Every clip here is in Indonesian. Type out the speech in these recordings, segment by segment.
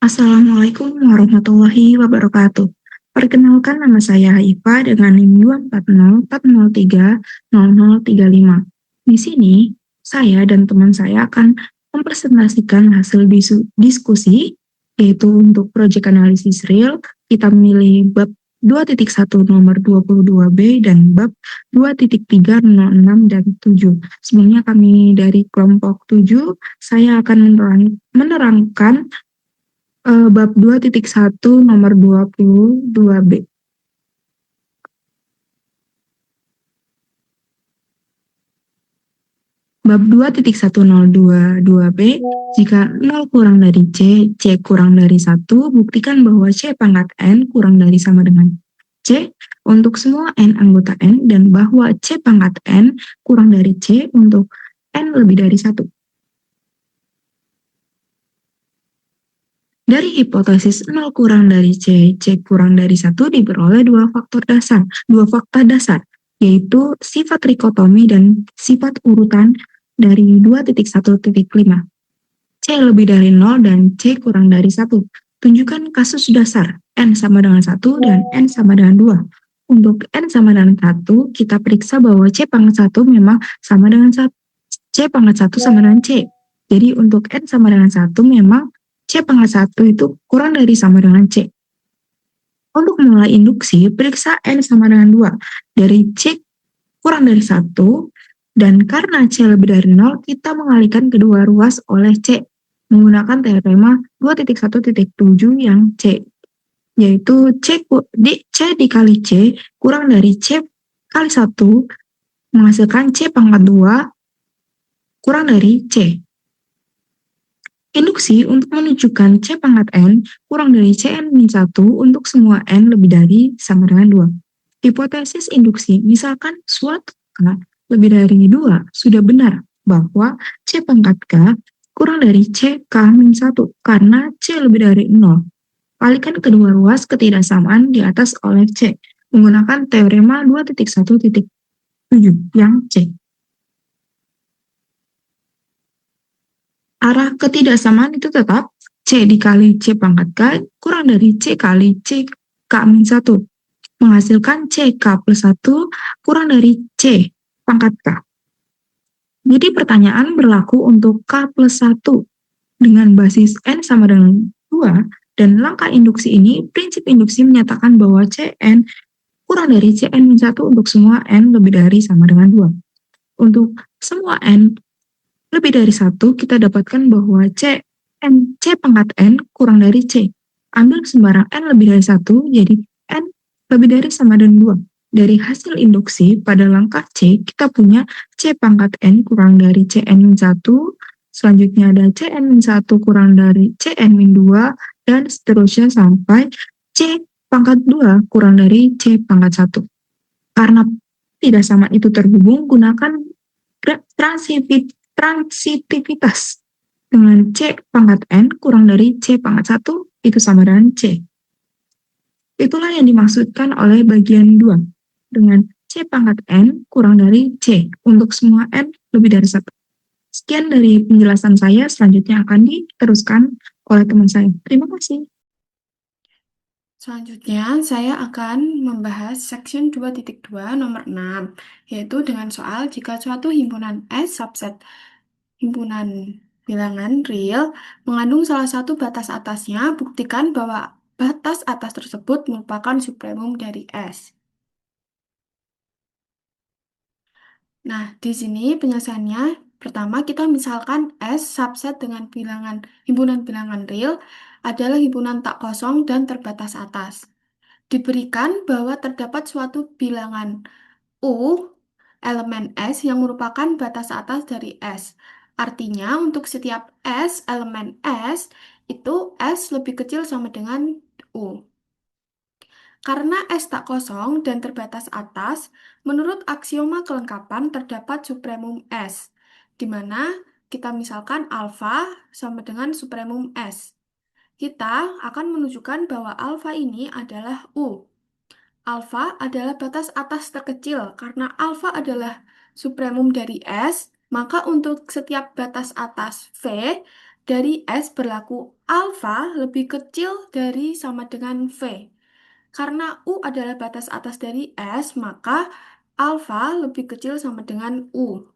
Assalamualaikum warahmatullahi wabarakatuh. Perkenalkan nama saya Haifa dengan NIM 24040300035. Di sini, saya dan teman saya akan mempresentasikan hasil diskusi, yaitu untuk Project Analysis Real, kita memilih bab 2.1 nomor 22B dan bab 2.306 dan 7. Sebelumnya kami dari kelompok 7, saya akan menerangkan bab 2.1 nomor 22B. Bab 2.102.2B, jika 0 kurang dari C, C kurang dari 1, buktikan bahwa C pangkat N kurang dari sama dengan C untuk semua N anggota N dan bahwa C pangkat N kurang dari C untuk N lebih dari 1. Dari hipotesis 0 kurang dari C, C kurang dari 1 diperoleh dua fakta dasar, yaitu sifat trikotomi dan sifat urutan dari 2.1.5. C lebih dari 0 dan C kurang dari 1. Tunjukkan kasus dasar, N sama dengan 1 dan N sama dengan 2. Untuk N sama dengan 1, kita periksa bahwa C pangkat 1 memang sama dengan 1. C pangkat 1 sama dengan C. Jadi untuk N sama dengan 1 memang C pangkat 1 itu kurang dari sama dengan C. Untuk memulai induksi, periksa N sama dengan 2. Dari C kurang dari 1, dan karena C lebih dari 0, kita mengalihkan kedua ruas oleh C menggunakan teorema 2.1.7 yang C, yaitu C dikali C kurang dari C kali 1 menghasilkan C pangkat 2 kurang dari C. Induksi untuk menunjukkan C pangkat N kurang dari Cn-1 untuk semua N lebih dari sama dengan 2. Hipotesis induksi, misalkan suatu K lebih dari 2 sudah benar bahwa C pangkat K kurang dari C K-1 karena C lebih dari 0. Kalikan kedua ruas ketidaksamaan di atas oleh C menggunakan teorema 2.1.7 yang C. Arah ketidaksamaan itu tetap C dikali C pangkat K kurang dari C kali C K-1 menghasilkan C K plus 1 kurang dari C pangkat K. Jadi pertanyaan berlaku untuk K plus 1 dengan basis N sama dengan 2 dan langkah induksi ini, prinsip induksi menyatakan bahwa Cn kurang dari Cn-1 untuk semua N lebih dari sama dengan 2. Untuk semua N lebih dari 1, kita dapatkan bahwa C pangkat N kurang dari C. Ambil sembarang N lebih dari 1, jadi N lebih dari sama dengan 2. Dari hasil induksi, pada langkah C, kita punya C pangkat N kurang dari Cn-1, selanjutnya ada Cn-1 kurang dari Cn-2, dan seterusnya sampai C pangkat 2 kurang dari C pangkat 1. Karena tidak sama itu terhubung, gunakan transitivitas dengan C pangkat N kurang dari C pangkat 1 itu sama dengan C. Itulah yang dimaksudkan oleh bagian 2 dengan C pangkat N kurang dari C untuk semua N lebih dari 1. Sekian dari penjelasan saya, selanjutnya akan diteruskan oleh teman saya. Terima kasih. Selanjutnya, saya akan membahas section 2.2 nomor 6, yaitu dengan soal jika suatu himpunan S subset himpunan bilangan real mengandung salah satu batas atasnya, buktikan bahwa batas atas tersebut merupakan supremum dari S. Nah, di sini penyelesaiannya, pertama kita misalkan S subset dengan himpunan bilangan real adalah himpunan tak kosong dan terbatas atas. Diberikan bahwa terdapat suatu bilangan U elemen S yang merupakan batas atas dari S. Artinya untuk setiap S elemen S itu S lebih kecil sama dengan U. Karena S tak kosong dan terbatas atas, menurut aksioma kelengkapan terdapat supremum S, di mana kita misalkan alfa sama dengan supremum S. Kita akan menunjukkan bahwa alfa ini adalah U. Alfa adalah batas atas terkecil karena alfa adalah supremum dari S, maka untuk setiap batas atas V, dari S berlaku alfa lebih kecil dari sama dengan V. Karena U adalah batas atas dari S, maka alfa lebih kecil sama dengan U.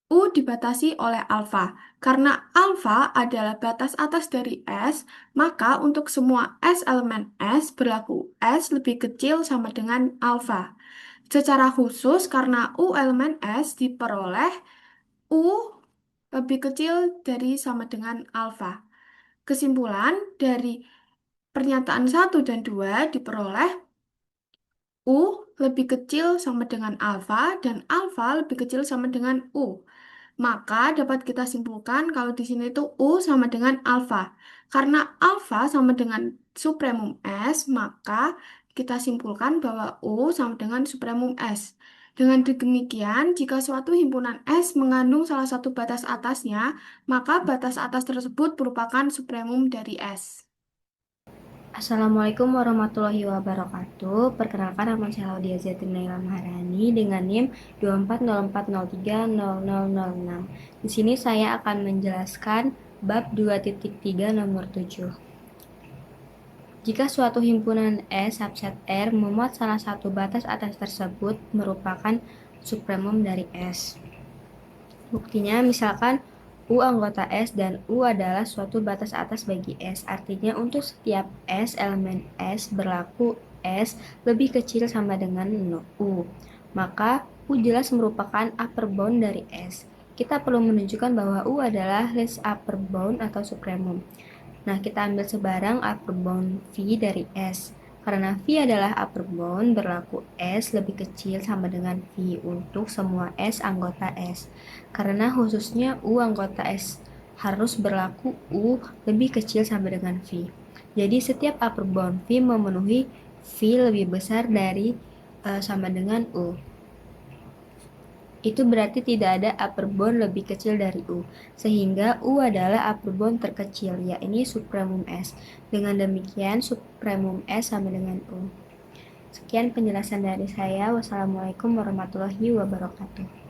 U dibatasi oleh alfa. Karena alfa adalah batas atas dari S, maka untuk semua S elemen S berlaku S lebih kecil sama dengan alfa. Secara khusus, karena U elemen S diperoleh U lebih kecil dari sama dengan alfa. Kesimpulan dari pernyataan satu dan 2 diperoleh U lebih kecil sama dengan alfa dan alfa lebih kecil sama dengan U. Maka dapat kita simpulkan kalau di sini itu U sama dengan alfa. Karena alfa sama dengan supremum S, maka kita simpulkan bahwa U sama dengan supremum S. Dengan demikian, jika suatu himpunan S mengandung salah satu batas atasnya, maka batas atas tersebut merupakan supremum dari S. Assalamualaikum warahmatullahi wabarakatuh. Perkenalkan, nama saya Laudia Zaitinaila Maharani dengan NIM 2404030006. Di sini saya akan menjelaskan bab 2.3 nomor 7. Jika suatu himpunan S subset R memuat salah satu batas atas tersebut merupakan supremum dari S. Buktinya misalkan U anggota S dan U adalah suatu batas atas bagi S. Artinya untuk setiap S elemen S berlaku S lebih kecil sama dengan U. Maka U jelas merupakan upper bound dari S. Kita perlu menunjukkan bahwa U adalah least upper bound atau supremum. Nah, kita ambil sebarang upper bound V dari S. Karena V adalah upper bound, berlaku S lebih kecil sama dengan V untuk semua S anggota S. Karena khususnya U anggota S harus berlaku U lebih kecil sama dengan V. Jadi setiap upper bound V memenuhi V lebih besar dari sama dengan U. Itu berarti tidak ada upper bound lebih kecil dari U, sehingga U adalah upper bound terkecil, yakni supremum S. Dengan demikian, supremum S sama dengan U. Sekian penjelasan dari saya. Wassalamualaikum warahmatullahi wabarakatuh.